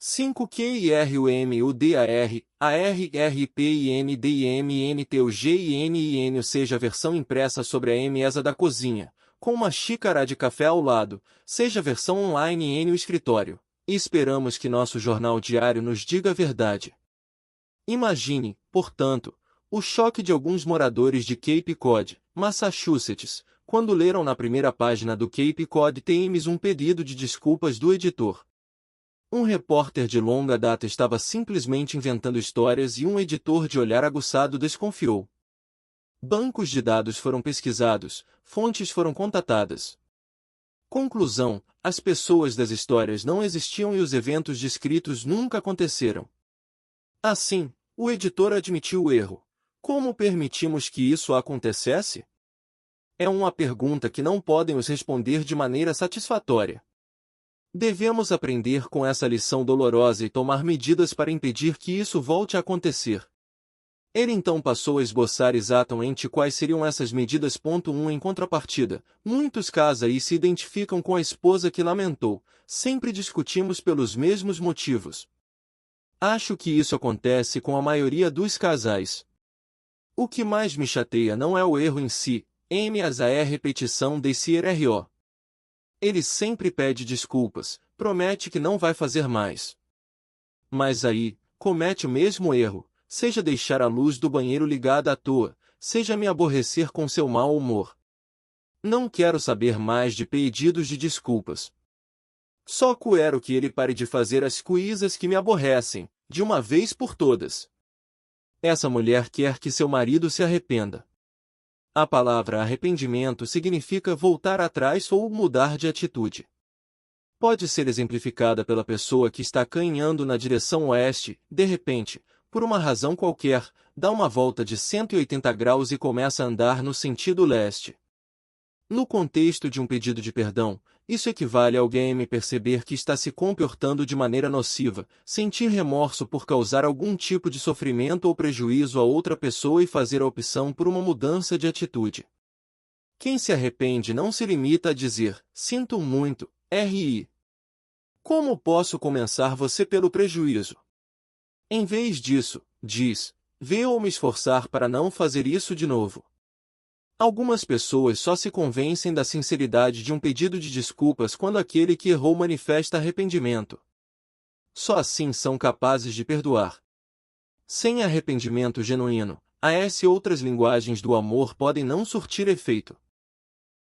5QIRUMUDAR, ARRPINDIMNTUGININ, ou seja, a versão impressa sobre a mesa da cozinha, com uma xícara de café ao lado, seja a versão online em o escritório. E esperamos que nosso jornal diário nos diga a verdade. Imagine, portanto, o choque de alguns moradores de Cape Cod, Massachusetts, quando leram na primeira página do Cape Cod Times um pedido de desculpas do editor. Um repórter de longa data estava simplesmente inventando histórias e um editor de olhar aguçado desconfiou. Bancos de dados foram pesquisados, fontes foram contatadas. Conclusão: as pessoas das histórias não existiam e os eventos descritos nunca aconteceram. Assim, o editor admitiu o erro. Como permitimos que isso acontecesse? É uma pergunta que não podem os responder de maneira satisfatória. Devemos aprender com essa lição dolorosa e tomar medidas para impedir que isso volte a acontecer. Ele então passou a esboçar exatamente quais seriam essas medidas. 1. Em contrapartida, muitos casais se identificam com a esposa que lamentou: sempre discutimos pelos mesmos motivos. Acho que isso acontece com a maioria dos casais. O que mais me chateia não é o erro em si, mas a repetição desse erro. Ele sempre pede desculpas, promete que não vai fazer mais. Mas aí, comete o mesmo erro, seja deixar a luz do banheiro ligada à toa, seja me aborrecer com seu mau humor. Não quero saber mais de pedidos de desculpas. Só quero que ele pare de fazer as coisas que me aborrecem, de uma vez por todas. Essa mulher quer que seu marido se arrependa. A palavra arrependimento significa voltar atrás ou mudar de atitude. Pode ser exemplificada pela pessoa que está caminhando na direção oeste, de repente, por uma razão qualquer, dá uma volta de 180 graus e começa a andar no sentido leste. No contexto de um pedido de perdão, isso equivale a alguém perceber que está se comportando de maneira nociva, sentir remorso por causar algum tipo de sofrimento ou prejuízo a outra pessoa e fazer a opção por uma mudança de atitude. Quem se arrepende não se limita a dizer: sinto muito, RI. Como posso compensar você pelo prejuízo? Em vez disso, diz: vou me esforçar para não fazer isso de novo. Algumas pessoas só se convencem da sinceridade de um pedido de desculpas quando aquele que errou manifesta arrependimento. Só assim são capazes de perdoar. Sem arrependimento genuíno, as outras linguagens do amor podem não surtir efeito.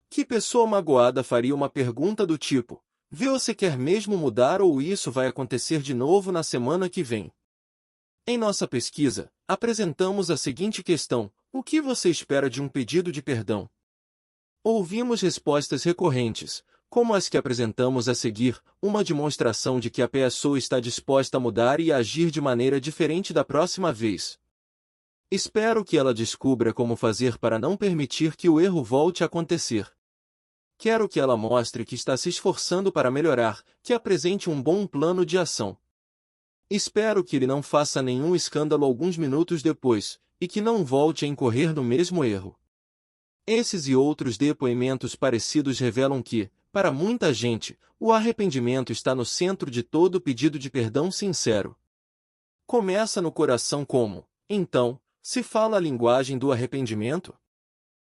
Que pessoa magoada faria uma pergunta do tipo: você quer mesmo mudar ou isso vai acontecer de novo na semana que vem? Em nossa pesquisa, apresentamos a seguinte questão: o que você espera de um pedido de perdão? Ouvimos respostas recorrentes, como as que apresentamos a seguir, uma demonstração de que a pessoa está disposta a mudar e a agir de maneira diferente da próxima vez. Espero que ela descubra como fazer para não permitir que o erro volte a acontecer. Quero que ela mostre que está se esforçando para melhorar, que apresente um bom plano de ação. Espero que ele não faça nenhum escândalo alguns minutos depois, e que não volte a incorrer no mesmo erro. Esses e outros depoimentos parecidos revelam que, para muita gente, o arrependimento está no centro de todo pedido de perdão sincero. Começa no coração como, então, se fala a linguagem do arrependimento?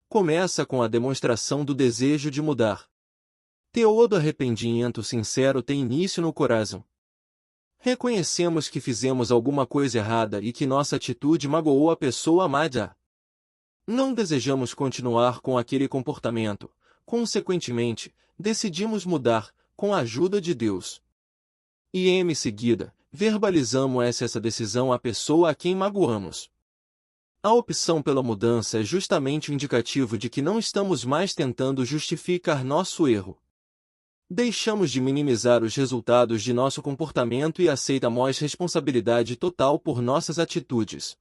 Começa com a demonstração do desejo de mudar. Todo arrependimento sincero tem início no coração. Reconhecemos que fizemos alguma coisa errada e que nossa atitude magoou a pessoa amada. Não desejamos continuar com aquele comportamento, consequentemente, decidimos mudar, com a ajuda de Deus. E em seguida, verbalizamos essa decisão à pessoa a quem magoamos. A opção pela mudança é justamente o indicativo de que não estamos mais tentando justificar nosso erro. Deixamos de minimizar os resultados de nosso comportamento e aceitamos responsabilidade total por nossas atitudes.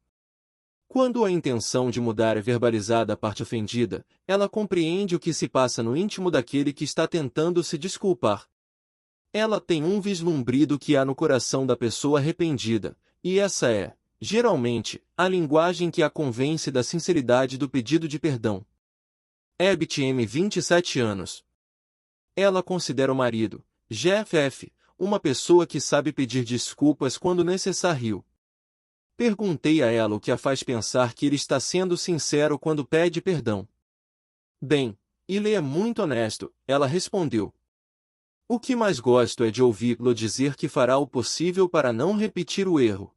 Quando a intenção de mudar é verbalizada à parte ofendida, ela compreende o que se passa no íntimo daquele que está tentando se desculpar. Ela tem um vislumbre do que há no coração da pessoa arrependida, e essa é, geralmente, a linguagem que a convence da sinceridade do pedido de perdão. Ebit M. 27 anos. Ela considera o marido, Jeff F., uma pessoa que sabe pedir desculpas quando necessário. Perguntei a ela o que a faz pensar que ele está sendo sincero quando pede perdão. Bem, ele é muito honesto, ela respondeu. O que mais gosto é de ouvi-lo dizer que fará o possível para não repetir o erro.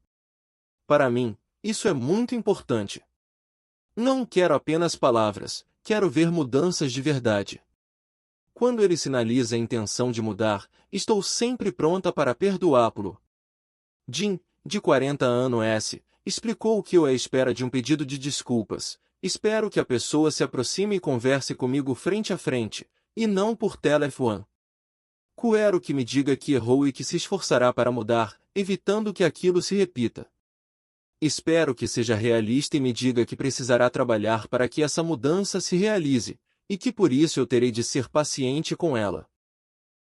Para mim, isso é muito importante. Não quero apenas palavras, quero ver mudanças de verdade. Quando ele sinaliza a intenção de mudar, estou sempre pronta para perdoá-lo. Jim, de 40 anos, explicou o que eu espera de um pedido de desculpas. Espero que a pessoa se aproxime e converse comigo frente a frente, e não por telefone. Quero que me diga que errou e que se esforçará para mudar, evitando que aquilo se repita. Espero que seja realista e me diga que precisará trabalhar para que essa mudança se realize, e que por isso eu terei de ser paciente com ela.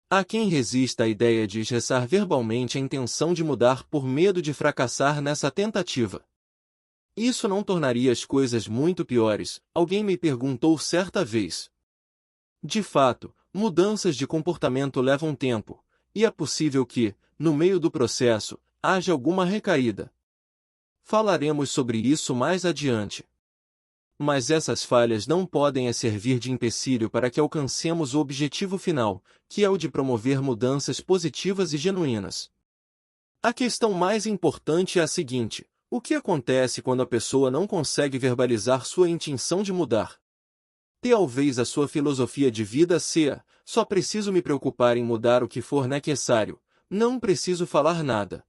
Há quem resista à ideia de expressar verbalmente a intenção de mudar por medo de fracassar nessa tentativa. Isso não tornaria as coisas muito piores, alguém me perguntou certa vez. De fato, mudanças de comportamento levam tempo, e é possível que, no meio do processo, haja alguma recaída. Falaremos sobre isso mais adiante. Mas essas falhas não podem servir de empecilho para que alcancemos o objetivo final, que é o de promover mudanças positivas e genuínas. A questão mais importante é a seguinte: o que acontece quando a pessoa não consegue verbalizar sua intenção de mudar? Talvez a sua filosofia de vida seja: só preciso me preocupar em mudar o que for necessário, não preciso falar nada.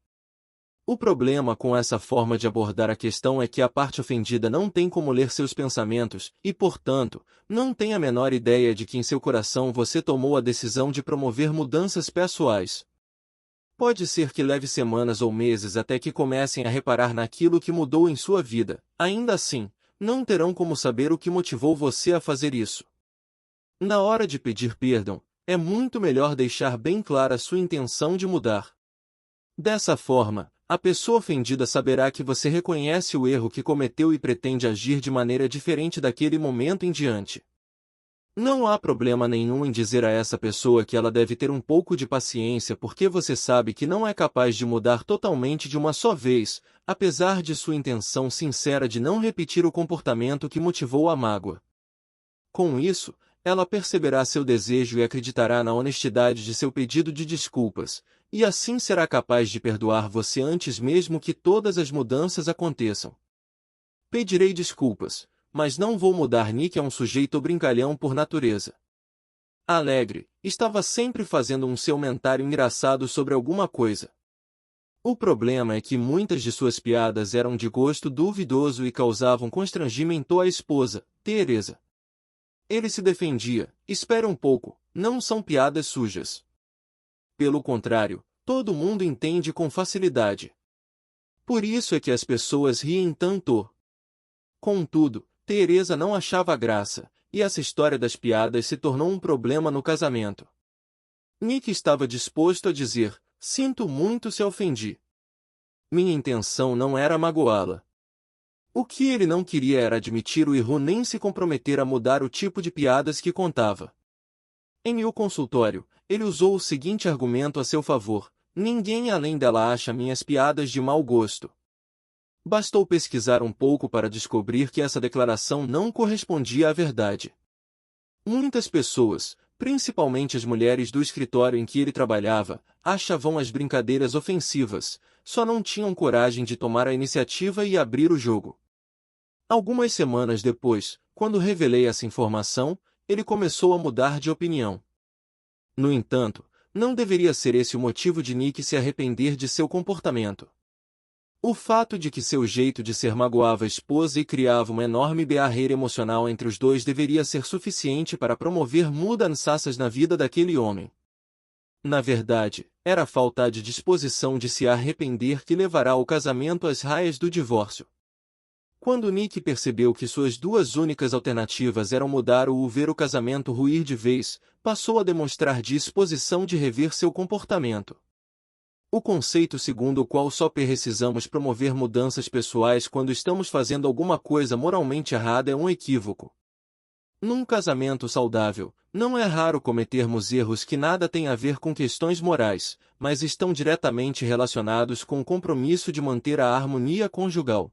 O problema com essa forma de abordar a questão é que a parte ofendida não tem como ler seus pensamentos e, portanto, não tem a menor ideia de que em seu coração você tomou a decisão de promover mudanças pessoais. Pode ser que leve semanas ou meses até que comecem a reparar naquilo que mudou em sua vida. Ainda assim, não terão como saber o que motivou você a fazer isso. Na hora de pedir perdão, é muito melhor deixar bem clara sua intenção de mudar. Dessa forma, a pessoa ofendida saberá que você reconhece o erro que cometeu e pretende agir de maneira diferente daquele momento em diante. Não há problema nenhum em dizer a essa pessoa que ela deve ter um pouco de paciência porque você sabe que não é capaz de mudar totalmente de uma só vez, apesar de sua intenção sincera de não repetir o comportamento que motivou a mágoa. Com isso, ela perceberá seu desejo e acreditará na honestidade de seu pedido de desculpas, e assim será capaz de perdoar você antes mesmo que todas as mudanças aconteçam. Pedirei desculpas, mas não vou mudar. Nick é um sujeito brincalhão por natureza. Alegre, estava sempre fazendo um seu comentário engraçado sobre alguma coisa. O problema é que muitas de suas piadas eram de gosto duvidoso e causavam constrangimento à esposa, Teresa. Ele se defendia: espera um pouco, não são piadas sujas. Pelo contrário, todo mundo entende com facilidade. Por isso é que as pessoas riem tanto. Contudo, Teresa não achava graça, e essa história das piadas se tornou um problema no casamento. Nick estava disposto a dizer: sinto muito se ofendi. Minha intenção não era magoá-la. O que ele não queria era admitir o erro nem se comprometer a mudar o tipo de piadas que contava. Em meu consultório, ele usou o seguinte argumento a seu favor: ninguém além dela acha minhas piadas de mau gosto. Bastou pesquisar um pouco para descobrir que essa declaração não correspondia à verdade. Muitas pessoas, principalmente as mulheres do escritório em que ele trabalhava, achavam as brincadeiras ofensivas, só não tinham coragem de tomar a iniciativa e abrir o jogo. Algumas semanas depois, quando revelei essa informação, ele começou a mudar de opinião. No entanto, não deveria ser esse o motivo de Nick se arrepender de seu comportamento. O fato de que seu jeito de ser magoava a esposa e criava uma enorme barreira emocional entre os dois deveria ser suficiente para promover mudanças na vida daquele homem. Na verdade, era a falta de disposição de se arrepender que levará o casamento às raias do divórcio. Quando Nick percebeu que suas duas únicas alternativas eram mudar ou ver o casamento ruir de vez, passou a demonstrar disposição de rever seu comportamento. O conceito segundo o qual só precisamos promover mudanças pessoais quando estamos fazendo alguma coisa moralmente errada é um equívoco. Num casamento saudável, não é raro cometermos erros que nada têm a ver com questões morais, mas estão diretamente relacionados com o compromisso de manter a harmonia conjugal.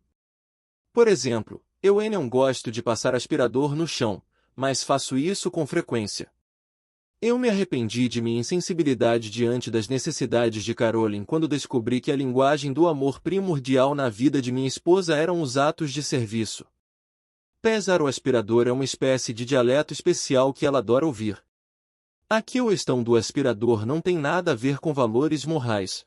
Por exemplo, eu não gosto de passar aspirador no chão, mas faço isso com frequência. Eu me arrependi de minha insensibilidade diante das necessidades de Caroline quando descobri que a linguagem do amor primordial na vida de minha esposa eram os atos de serviço. Pesar o aspirador é uma espécie de dialeto especial que ela adora ouvir. A questão do aspirador não tem nada a ver com valores morais.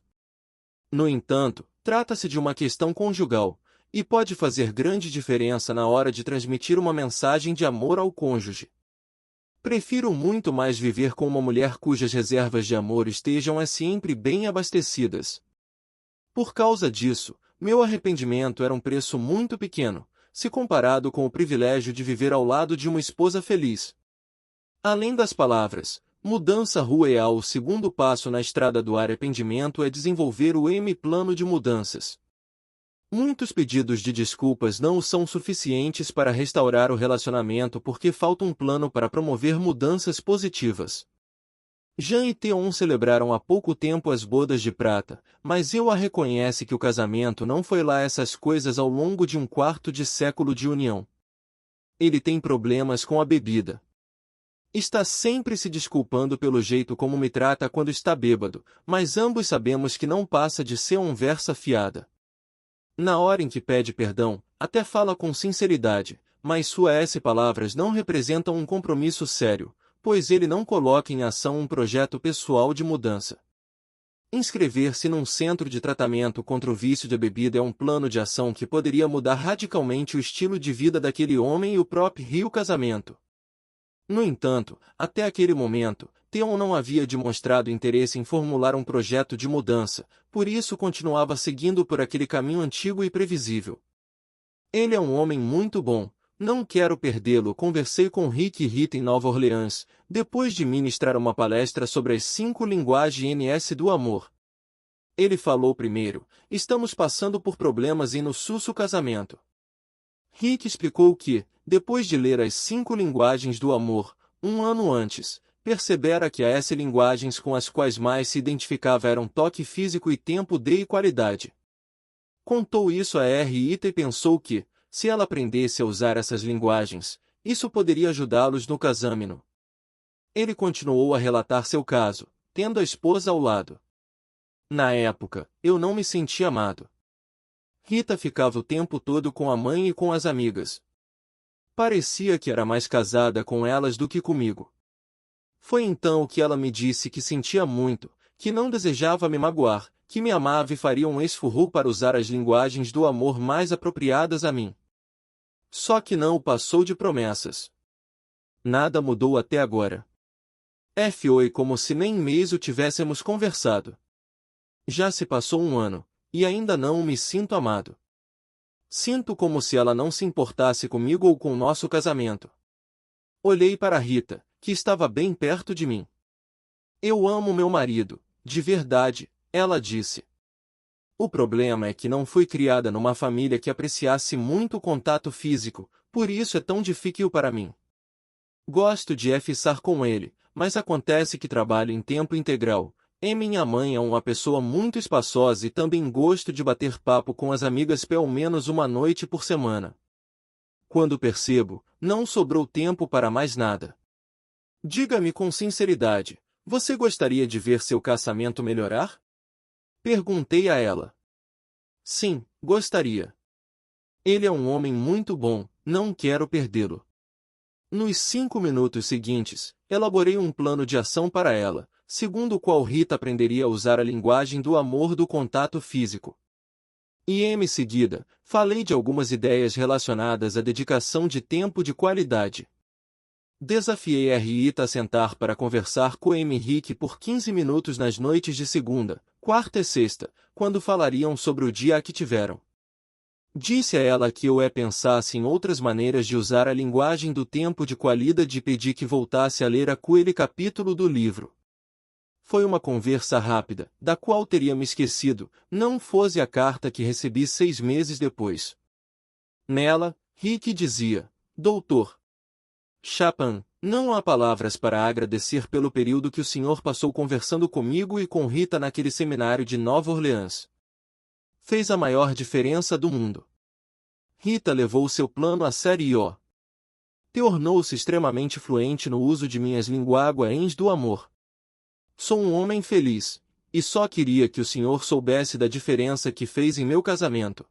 No entanto, trata-se de uma questão conjugal, e pode fazer grande diferença na hora de transmitir uma mensagem de amor ao cônjuge. Prefiro muito mais viver com uma mulher cujas reservas de amor estejam sempre bem abastecidas. Por causa disso, meu arrependimento era um preço muito pequeno, se comparado com o privilégio de viver ao lado de uma esposa feliz. Além das palavras, mudança real. O segundo passo na estrada do arrependimento é desenvolver o plano de mudanças. Muitos pedidos de desculpas não são suficientes para restaurar o relacionamento porque falta um plano para promover mudanças positivas. Jean e Theon celebraram há pouco tempo as bodas de prata, mas eu a reconhece que o casamento não foi lá essas coisas ao longo de um quarto de século de união. Ele tem problemas com a bebida. Está sempre se desculpando pelo jeito como me trata quando está bêbado, mas ambos sabemos que não passa de ser uma conversa fiada. Na hora em que pede perdão, até fala com sinceridade, mas suas palavras não representam um compromisso sério, pois ele não coloca em ação um projeto pessoal de mudança. Inscrever-se num centro de tratamento contra o vício de bebida é um plano de ação que poderia mudar radicalmente o estilo de vida daquele homem e o próprio casamento. No entanto, até aquele momento, Theon não havia demonstrado interesse em formular um projeto de mudança, por isso continuava seguindo por aquele caminho antigo e previsível. Ele é um homem muito bom, não quero perdê-lo. Conversei com Rick e Rita em Nova Orleans, depois de ministrar uma palestra sobre as 5 linguagens do amor. Ele falou primeiro, estamos passando por problemas em nosso casamento. Rick explicou que, depois de ler as 5 linguagens do amor, um ano antes, percebera que as linguagens com as quais mais se identificava eram toque físico e tempo de qualidade. Contou isso a Rita e pensou que, se ela aprendesse a usar essas linguagens, isso poderia ajudá-los no casamento. Ele continuou a relatar seu caso, tendo a esposa ao lado. Na época, eu não me sentia amado. Rita ficava o tempo todo com a mãe e com as amigas. Parecia que era mais casada com elas do que comigo. Foi então que ela me disse que sentia muito, que não desejava me magoar, que me amava e faria um esforço para usar as linguagens do amor mais apropriadas a mim. Só que não o passou de promessas. Nada mudou até agora. Foi como se nem mês o tivéssemos conversado. Já se passou um ano, e ainda não me sinto amado. Sinto como se ela não se importasse comigo ou com nosso casamento. Olhei para Rita, que estava bem perto de mim. Eu amo meu marido, de verdade, ela disse. O problema é que não fui criada numa família que apreciasse muito o contato físico, por isso é tão difícil para mim. Gosto de estar com ele, mas acontece que trabalho em tempo integral. Minha mãe é uma pessoa muito espaçosa e também gosto de bater papo com as amigas pelo menos uma noite por semana. Quando percebo, não sobrou tempo para mais nada. Diga-me com sinceridade, você gostaria de ver seu casamento melhorar? Perguntei a ela. Sim, gostaria. Ele é um homem muito bom, não quero perdê-lo. Nos 5 minutos seguintes, elaborei um plano de ação para ela, segundo o qual Rita aprenderia a usar a linguagem do amor do contato físico. E em seguida, falei de algumas ideias relacionadas à dedicação de tempo de qualidade. Desafiei a Rita a sentar para conversar com Henrique por 15 minutos nas noites de segunda, quarta e sexta, quando falariam sobre o dia que tiveram. Disse a ela que eu pensasse em outras maneiras de usar a linguagem do tempo de qualidade e pedi que voltasse a ler aquele capítulo do livro. Foi uma conversa rápida, da qual teria me esquecido, não fosse a carta que recebi 6 meses depois. Nela, Rick dizia, Doutor, Chapin, não há palavras para agradecer pelo período que o senhor passou conversando comigo e com Rita naquele seminário de Nova Orleans. Fez a maior diferença do mundo. Rita levou seu plano a sério e tornou-se extremamente fluente no uso de minhas linguagens do amor. Sou um homem feliz, e só queria que o senhor soubesse da diferença que fez em meu casamento.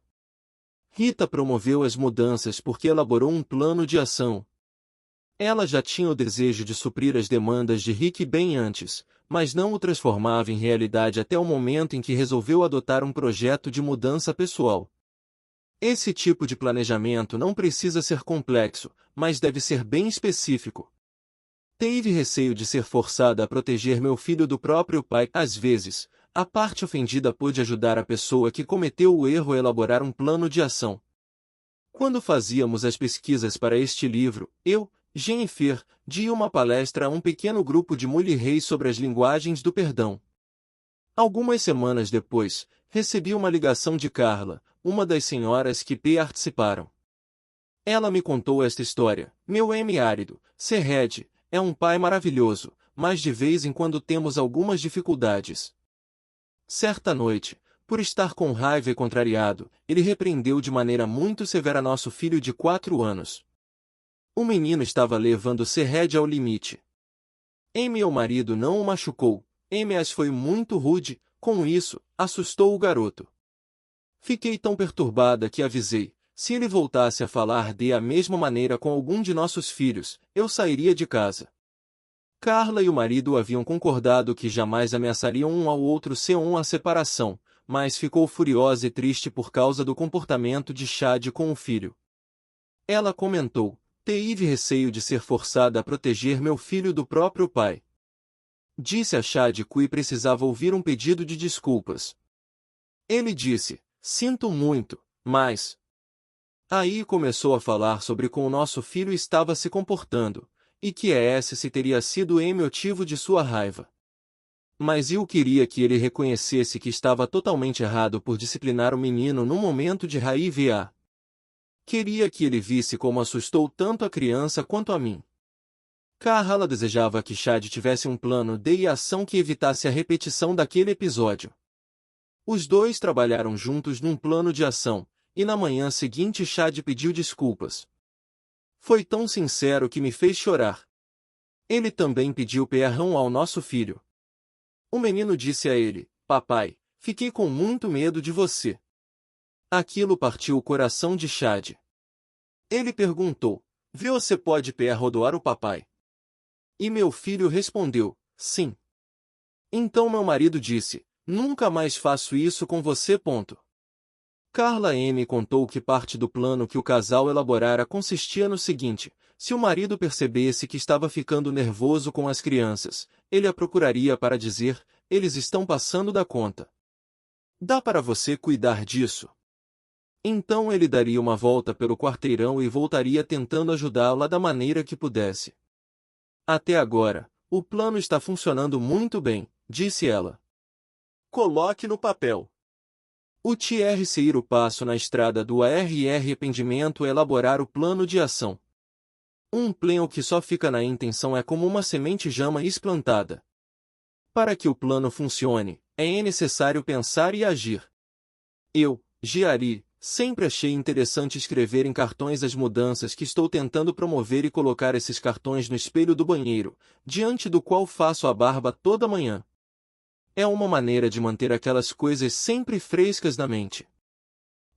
Rita promoveu as mudanças porque elaborou um plano de ação. Ela já tinha o desejo de suprir as demandas de Rick bem antes, mas não o transformava em realidade até o momento em que resolveu adotar um projeto de mudança pessoal. Esse tipo de planejamento não precisa ser complexo, mas deve ser bem específico. Teve receio de ser forçada a proteger meu filho do próprio pai. Às vezes, a parte ofendida pôde ajudar a pessoa que cometeu o erro a elaborar um plano de ação. Quando fazíamos as pesquisas para este livro, Jennifer, di uma palestra a um pequeno grupo de mulheres sobre as linguagens do perdão. Algumas semanas depois, recebi uma ligação de Carla, uma das senhoras que participaram. Ela me contou esta história. Meu marido, Serred, é um pai maravilhoso, mas de vez em quando temos algumas dificuldades. Certa noite, por estar com raiva e contrariado, ele repreendeu de maneira muito severa nosso filho de 4 anos. O menino estava levando Serred ao limite. Meu marido não o machucou, mas foi muito rude, com isso, assustou o garoto. Fiquei tão perturbada que avisei, se ele voltasse a falar da mesma maneira com algum de nossos filhos, eu sairia de casa. Carla e o marido haviam concordado que jamais ameaçariam um ao outro sem a separação, mas ficou furiosa e triste por causa do comportamento de Chad com o filho. Ela comentou, tive receio de ser forçada a proteger meu filho do próprio pai. Disse a Chad que precisava ouvir um pedido de desculpas. Ele disse, sinto muito, mas... Aí começou a falar sobre como o nosso filho estava se comportando, e que esse teria sido o motivo de sua raiva. Mas eu queria que ele reconhecesse que estava totalmente errado por disciplinar o menino num momento de raiva. Queria que ele visse como assustou tanto a criança quanto a mim. Carla desejava que Chad tivesse um plano de ação que evitasse a repetição daquele episódio. Os dois trabalharam juntos num plano de ação, e na manhã seguinte Chad pediu desculpas. Foi tão sincero que me fez chorar. Ele também pediu perdão ao nosso filho. O menino disse a ele, papai, fiquei com muito medo de você. Aquilo partiu o coração de Chad. Ele perguntou, você pode perdoar o papai? E meu filho respondeu, sim. Então meu marido disse, nunca mais faço isso com você. Carla me contou que parte do plano que o casal elaborara consistia no seguinte, se o marido percebesse que estava ficando nervoso com as crianças, ele a procuraria para dizer, eles estão passando da conta. Dá para você cuidar disso? Então ele daria uma volta pelo quarteirão e voltaria tentando ajudá-la da maneira que pudesse. Até agora, o plano está funcionando muito bem, disse ela. Coloque no papel. O terceiro passo na estrada do arrependimento é elaborar o plano de ação. Um plano que só fica na intenção é como uma semente jama explantada. Para que o plano funcione, é necessário pensar e agir. Giari, sempre achei interessante escrever em cartões as mudanças que estou tentando promover e colocar esses cartões no espelho do banheiro, diante do qual faço a barba toda manhã. É uma maneira de manter aquelas coisas sempre frescas na mente.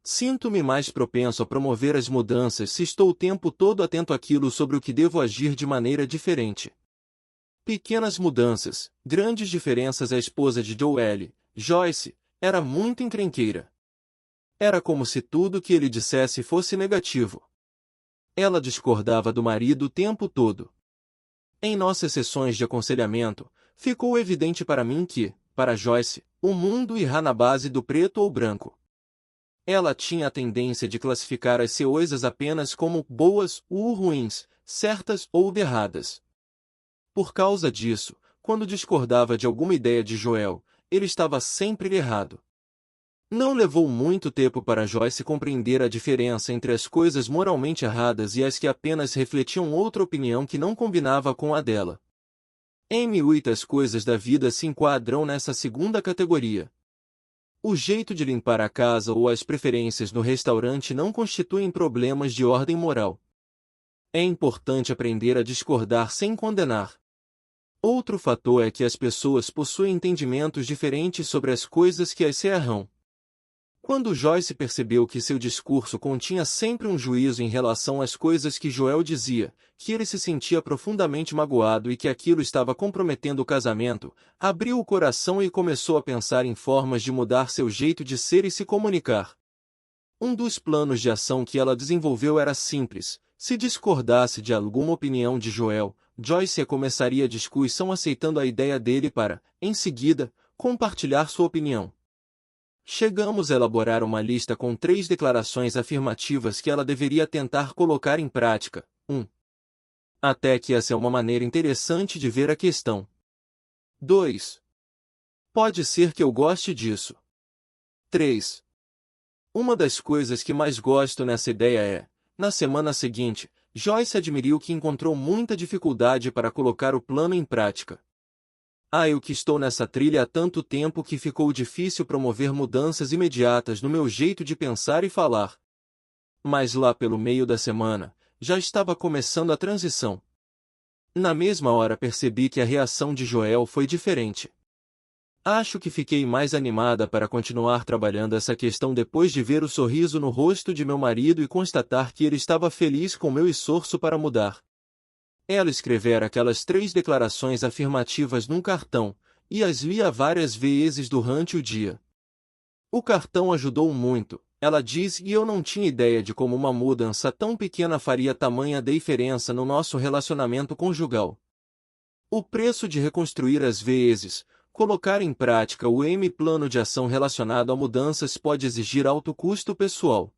Sinto-me mais propenso a promover as mudanças se estou o tempo todo atento àquilo sobre o que devo agir de maneira diferente. Pequenas mudanças, grandes diferenças. A esposa de Joelle, Joyce, era muito encrenqueira. Era como se tudo que ele dissesse fosse negativo. Ela discordava do marido o tempo todo. Em nossas sessões de aconselhamento, ficou evidente para mim que, para Joyce, o mundo irá na base do preto ou branco. Ela tinha a tendência de classificar as coisas apenas como boas ou ruins, certas ou erradas. Por causa disso, quando discordava de alguma ideia de Joel, ele estava sempre errado. Não levou muito tempo para Joyce compreender a diferença entre as coisas moralmente erradas e as que apenas refletiam outra opinião que não combinava com a dela. Em muitas coisas da vida se enquadram nessa segunda categoria. O jeito de limpar a casa ou as preferências no restaurante não constituem problemas de ordem moral. É importante aprender a discordar sem condenar. Outro fator é que as pessoas possuem entendimentos diferentes sobre as coisas que as cerram. Quando Joyce percebeu que seu discurso continha sempre um juízo em relação às coisas que Joel dizia, que ele se sentia profundamente magoado e que aquilo estava comprometendo o casamento, abriu o coração e começou a pensar em formas de mudar seu jeito de ser e se comunicar. Um dos planos de ação que ela desenvolveu era simples: se discordasse de alguma opinião de Joel, Joyce começaria a discussão aceitando a ideia dele para, em seguida, compartilhar sua opinião. Chegamos a elaborar uma lista com 3 declarações afirmativas que ela deveria tentar colocar em prática. 1. Até que essa é uma maneira interessante de ver a questão. 2. Pode ser que eu goste disso. 3. Uma das coisas que mais gosto nessa ideia é, na semana seguinte, Joyce admitiu que encontrou muita dificuldade para colocar o plano em prática. Eu que estou nessa trilha há tanto tempo que ficou difícil promover mudanças imediatas no meu jeito de pensar e falar. Mas lá pelo meio da semana, já estava começando a transição. Na mesma hora percebi que a reação de Joel foi diferente. Acho que fiquei mais animada para continuar trabalhando essa questão depois de ver o sorriso no rosto de meu marido e constatar que ele estava feliz com meu esforço para mudar. Ela escrevera aquelas 3 declarações afirmativas num cartão, e as lia várias vezes durante o dia. O cartão ajudou muito, ela diz, e eu não tinha ideia de como uma mudança tão pequena faria tamanha diferença no nosso relacionamento conjugal. O preço de reconstruir às vezes, colocar em prática o plano de ação relacionado a mudanças pode exigir alto custo pessoal.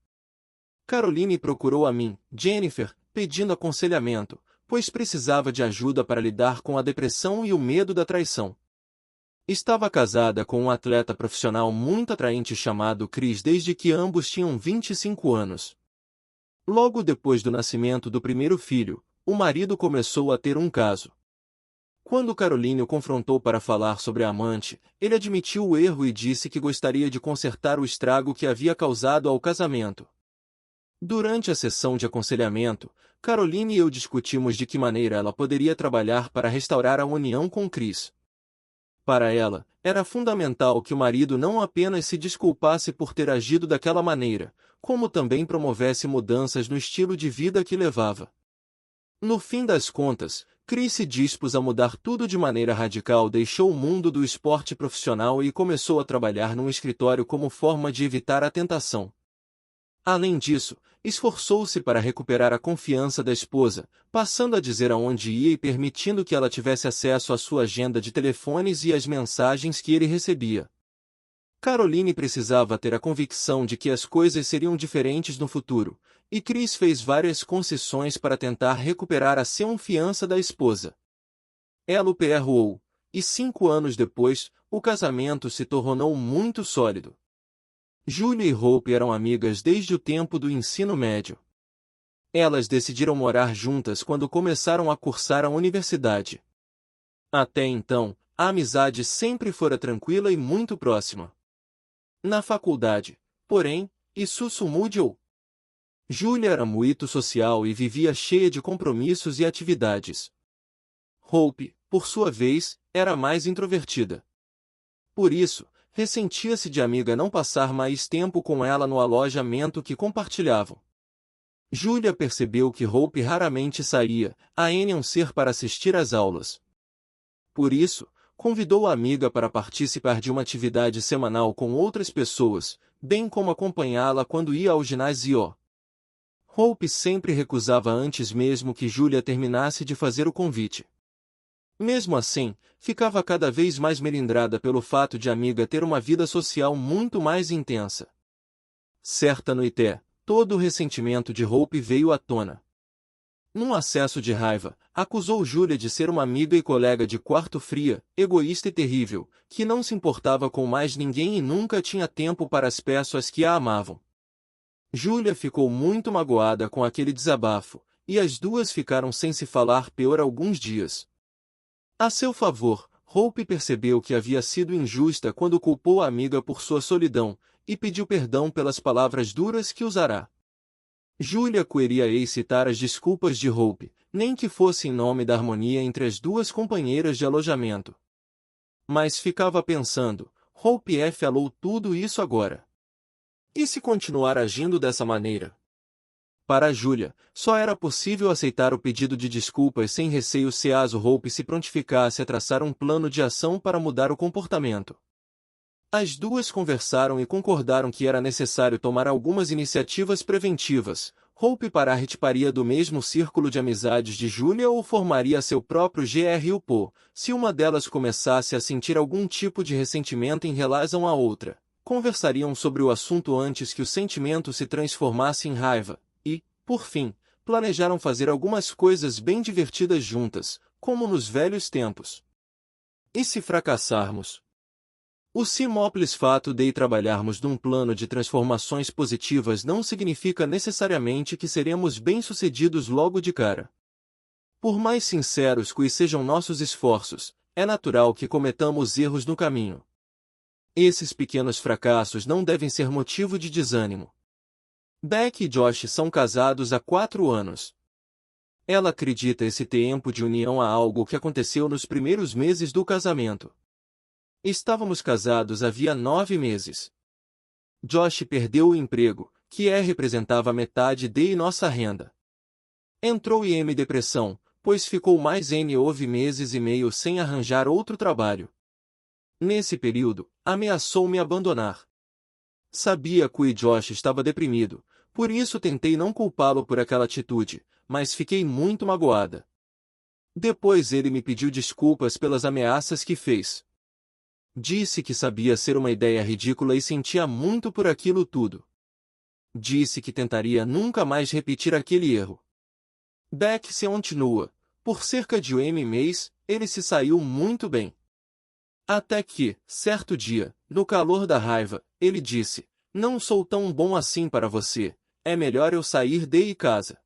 Caroline procurou a mim, Jennifer, pedindo aconselhamento, pois precisava de ajuda para lidar com a depressão e o medo da traição. Estava casada com um atleta profissional muito atraente chamado Chris desde que ambos tinham 25 anos. Logo depois do nascimento do primeiro filho, o marido começou a ter um caso. Quando Caroline o confrontou para falar sobre a amante, ele admitiu o erro e disse que gostaria de consertar o estrago que havia causado ao casamento. Durante a sessão de aconselhamento, Caroline e eu discutimos de que maneira ela poderia trabalhar para restaurar a união com Chris. Para ela, era fundamental que o marido não apenas se desculpasse por ter agido daquela maneira, como também promovesse mudanças no estilo de vida que levava. No fim das contas, Chris se dispôs a mudar tudo de maneira radical, deixou o mundo do esporte profissional e começou a trabalhar num escritório como forma de evitar a tentação. Além disso, esforçou-se para recuperar a confiança da esposa, passando a dizer aonde ia e permitindo que ela tivesse acesso à sua agenda de telefones e às mensagens que ele recebia. Caroline precisava ter a convicção de que as coisas seriam diferentes no futuro, e Chris fez várias concessões para tentar recuperar a confiança da esposa. Ela o perdoou, e 5 anos depois, o casamento se tornou muito sólido. Julia e Hope eram amigas desde o tempo do ensino médio. Elas decidiram morar juntas quando começaram a cursar a universidade. Até então, a amizade sempre fora tranquila e muito próxima. Na faculdade, porém, isso mudou. Julia era muito social e vivia cheia de compromissos e atividades. Hope, por sua vez, era mais introvertida. Por isso, ressentia-se de a amiga não passar mais tempo com ela no alojamento que compartilhavam. Julia percebeu que Hope raramente saía, a não ser para assistir às aulas. Por isso, convidou a amiga para participar de uma atividade semanal com outras pessoas, bem como acompanhá-la quando ia ao ginásio. Hope sempre recusava antes mesmo que Julia terminasse de fazer o convite. Mesmo assim, ficava cada vez mais melindrada pelo fato de a amiga ter uma vida social muito mais intensa. Certa noite, todo o ressentimento de Hope veio à tona. Num acesso de raiva, acusou Julia de ser uma amiga e colega de quarto fria, egoísta e terrível, que não se importava com mais ninguém e nunca tinha tempo para as pessoas que a amavam. Julia ficou muito magoada com aquele desabafo, e as duas ficaram sem se falar por alguns dias. A seu favor, Hope percebeu que havia sido injusta quando culpou a amiga por sua solidão, e pediu perdão pelas palavras duras que usara. Julia queria citar as desculpas de Hope, nem que fosse em nome da harmonia entre as duas companheiras de alojamento. Mas ficava pensando, Hope falou tudo isso agora. E se continuar agindo dessa maneira? Para Julia, só era possível aceitar o pedido de desculpas sem receio se Hope se prontificasse a traçar um plano de ação para mudar o comportamento. As duas conversaram e concordaram que era necessário tomar algumas iniciativas preventivas. Hope participaria do mesmo círculo de amizades de Julia ou formaria seu próprio grupo, se uma delas começasse a sentir algum tipo de ressentimento em relação à outra. Conversariam sobre o assunto antes que o sentimento se transformasse em raiva, e, por fim, planejaram fazer algumas coisas bem divertidas juntas, como nos velhos tempos. E se fracassarmos? O simples fato de trabalharmos num plano de transformações positivas não significa necessariamente que seremos bem-sucedidos logo de cara. Por mais sinceros que sejam nossos esforços, é natural que cometamos erros no caminho. Esses pequenos fracassos não devem ser motivo de desânimo. Beck e Josh são casados há 4 anos. Ela acredita esse tempo de união a algo que aconteceu nos primeiros meses do casamento. Estávamos casados havia 9 meses. Josh perdeu o emprego, que representava metade de nossa renda. Entrou em depressão, pois ficou mais 9 meses e meio sem arranjar outro trabalho. Nesse período, ameaçou me abandonar. Sabia que Josh estava deprimido, por isso tentei não culpá-lo por aquela atitude, mas fiquei muito magoada. Depois ele me pediu desculpas pelas ameaças que fez. Disse que sabia ser uma ideia ridícula e sentia muito por aquilo tudo. Disse que tentaria nunca mais repetir aquele erro. Beck se continua. Por cerca de mês, ele se saiu muito bem. Até que, certo dia, no calor da raiva, ele disse, não sou tão bom assim para você, é melhor eu sair de casa.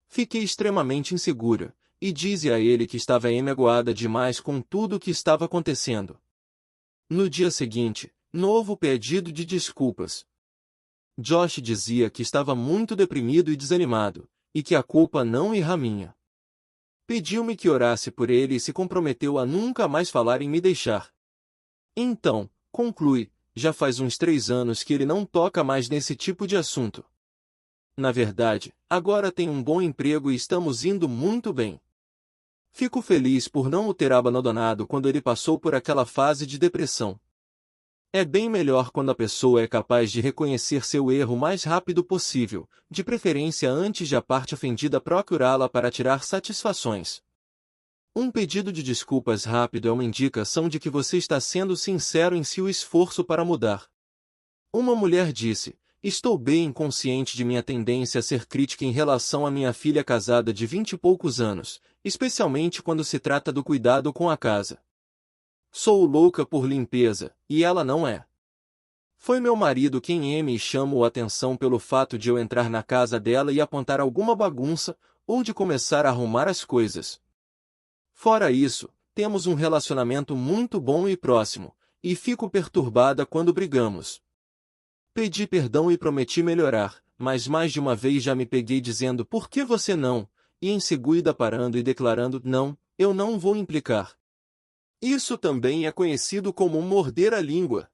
Fiquei extremamente insegura, e disse a ele que estava magoada demais com tudo o que estava acontecendo. No dia seguinte, novo pedido de desculpas. Josh dizia que estava muito deprimido e desanimado, e que a culpa não era minha. Pediu-me que orasse por ele e se comprometeu a nunca mais falar em me deixar. Então, conclui, já faz uns 3 anos que ele não toca mais nesse tipo de assunto. Na verdade, agora tem um bom emprego e estamos indo muito bem. Fico feliz por não o ter abandonado quando ele passou por aquela fase de depressão. É bem melhor quando a pessoa é capaz de reconhecer seu erro o mais rápido possível, de preferência antes de a parte ofendida procurá-la para tirar satisfações. Um pedido de desculpas rápido é uma indicação de que você está sendo sincero em seu esforço para mudar. Uma mulher disse, estou bem consciente de minha tendência a ser crítica em relação à minha filha casada de 20 e poucos anos, especialmente quando se trata do cuidado com a casa. Sou louca por limpeza, e ela não é. Foi meu marido quem me chamou a atenção pelo fato de eu entrar na casa dela e apontar alguma bagunça, ou de começar a arrumar as coisas. Fora isso, temos um relacionamento muito bom e próximo, e fico perturbada quando brigamos. Pedi perdão e prometi melhorar, mas mais de uma vez já me peguei dizendo por que você não, e em seguida parando e declarando não, eu não vou implicar. Isso também é conhecido como morder a língua.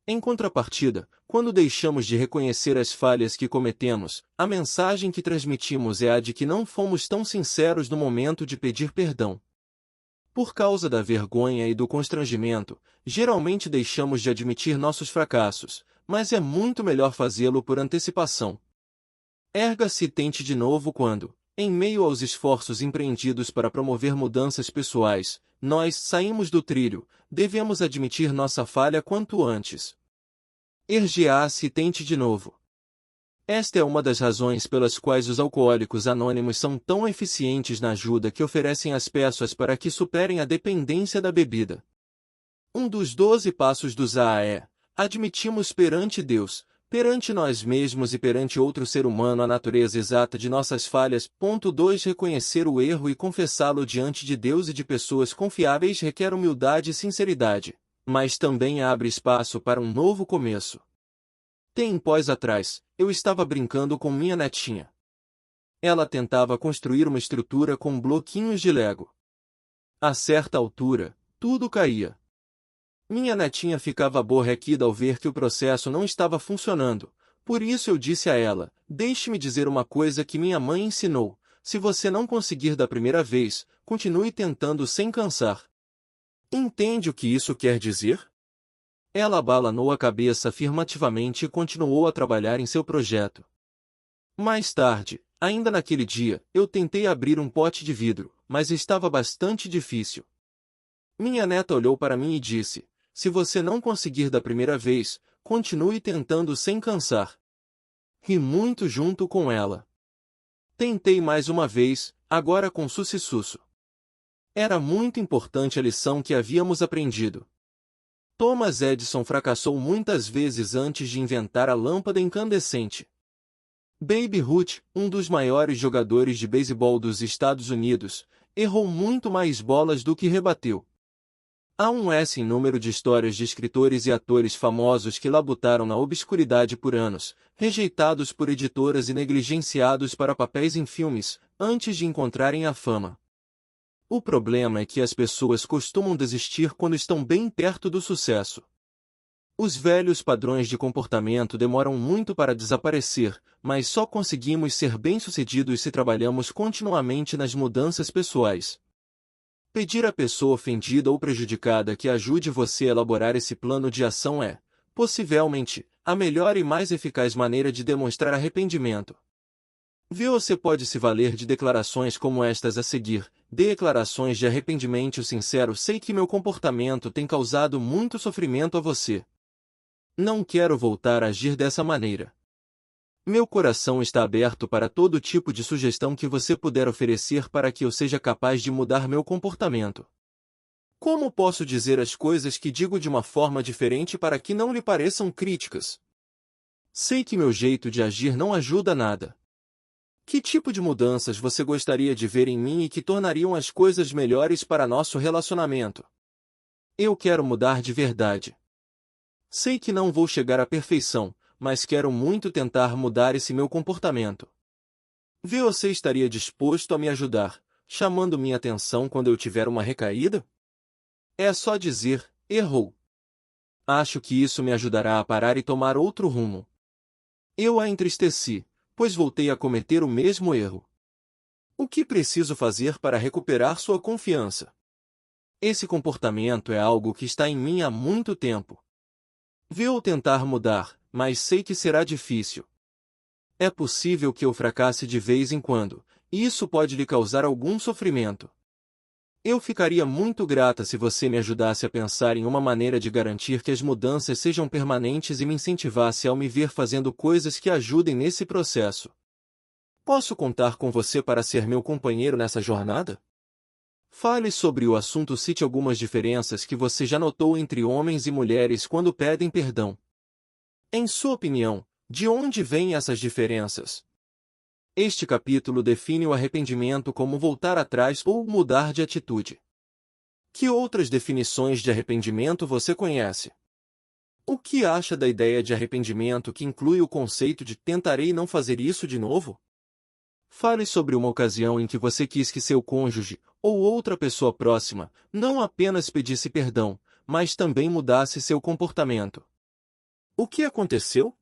Em contrapartida, quando deixamos de reconhecer as falhas que cometemos, a mensagem que transmitimos é a de que não fomos tão sinceros no momento de pedir perdão. Por causa da vergonha e do constrangimento, geralmente deixamos de admitir nossos fracassos, mas é muito melhor fazê-lo por antecipação. Erga-se e tente de novo quando, em meio aos esforços empreendidos para promover mudanças pessoais, nós saímos do trilho, devemos admitir nossa falha quanto antes. Ergue-se e tente de novo. Esta é uma das razões pelas quais os alcoólicos anônimos são tão eficientes na ajuda que oferecem às pessoas para que superem a dependência da bebida. Um dos 12 passos dos AA é: admitimos perante Deus, perante nós mesmos e perante outro ser humano a natureza exata de nossas falhas. 2. Reconhecer o erro e confessá-lo diante de Deus e de pessoas confiáveis requer humildade e sinceridade, mas também abre espaço para um novo começo. Tempos atrás, eu estava brincando com minha netinha. Ela tentava construir uma estrutura com bloquinhos de Lego. A certa altura, tudo caía. Minha netinha ficava aborrecida ao ver que o processo não estava funcionando. Por isso eu disse a ela: deixe-me dizer uma coisa que minha mãe ensinou. Se você não conseguir da primeira vez, continue tentando sem cansar. Entende o que isso quer dizer? Ela abalanou a cabeça afirmativamente e continuou a trabalhar em seu projeto. Mais tarde, ainda naquele dia, eu tentei abrir um pote de vidro, mas estava bastante difícil. Minha neta olhou para mim e disse: se você não conseguir da primeira vez, continue tentando sem cansar. Ri muito junto com ela. Tentei mais uma vez, agora com sucesso. Era muito importante a lição que havíamos aprendido. Thomas Edison fracassou muitas vezes antes de inventar a lâmpada incandescente. Babe Ruth, um dos maiores jogadores de beisebol dos Estados Unidos, errou muito mais bolas do que rebateu. Há um número de histórias de escritores e atores famosos que labutaram na obscuridade por anos, rejeitados por editoras e negligenciados para papéis em filmes, antes de encontrarem a fama. O problema é que as pessoas costumam desistir quando estão bem perto do sucesso. Os velhos padrões de comportamento demoram muito para desaparecer, mas só conseguimos ser bem-sucedidos se trabalhamos continuamente nas mudanças pessoais. Pedir à pessoa ofendida ou prejudicada que ajude você a elaborar esse plano de ação é, possivelmente, a melhor e mais eficaz maneira de demonstrar arrependimento. Você pode se valer de declarações como estas a seguir: declarações de arrependimento sincero. Sei que meu comportamento tem causado muito sofrimento a você. Não quero voltar a agir dessa maneira. Meu coração está aberto para todo tipo de sugestão que você puder oferecer para que eu seja capaz de mudar meu comportamento. Como posso dizer as coisas que digo de uma forma diferente para que não lhe pareçam críticas? Sei que meu jeito de agir não ajuda nada. Que tipo de mudanças você gostaria de ver em mim e que tornariam as coisas melhores para nosso relacionamento? Eu quero mudar de verdade. Sei que não vou chegar à perfeição, mas quero muito tentar mudar esse meu comportamento. Você estaria disposto a me ajudar, chamando minha atenção quando eu tiver uma recaída? É só dizer: errou. Acho que isso me ajudará a parar e tomar outro rumo. Eu a entristeci, pois voltei a cometer o mesmo erro. O que preciso fazer para recuperar sua confiança? Esse comportamento é algo que está em mim há muito tempo. Vou tentar mudar, mas sei que será difícil. É possível que eu fracasse de vez em quando, e isso pode lhe causar algum sofrimento. Eu ficaria muito grata se você me ajudasse a pensar em uma maneira de garantir que as mudanças sejam permanentes e me incentivasse ao me ver fazendo coisas que ajudem nesse processo. Posso contar com você para ser meu companheiro nessa jornada? Fale sobre o assunto. Cite algumas diferenças que você já notou entre homens e mulheres quando pedem perdão. Em sua opinião, de onde vêm essas diferenças? Este capítulo define o arrependimento como voltar atrás ou mudar de atitude. Que outras definições de arrependimento você conhece? O que acha da ideia de arrependimento que inclui o conceito de tentarei não fazer isso de novo? Fale sobre uma ocasião em que você quis que seu cônjuge, ou outra pessoa próxima, não apenas pedisse perdão, mas também mudasse seu comportamento. O que aconteceu?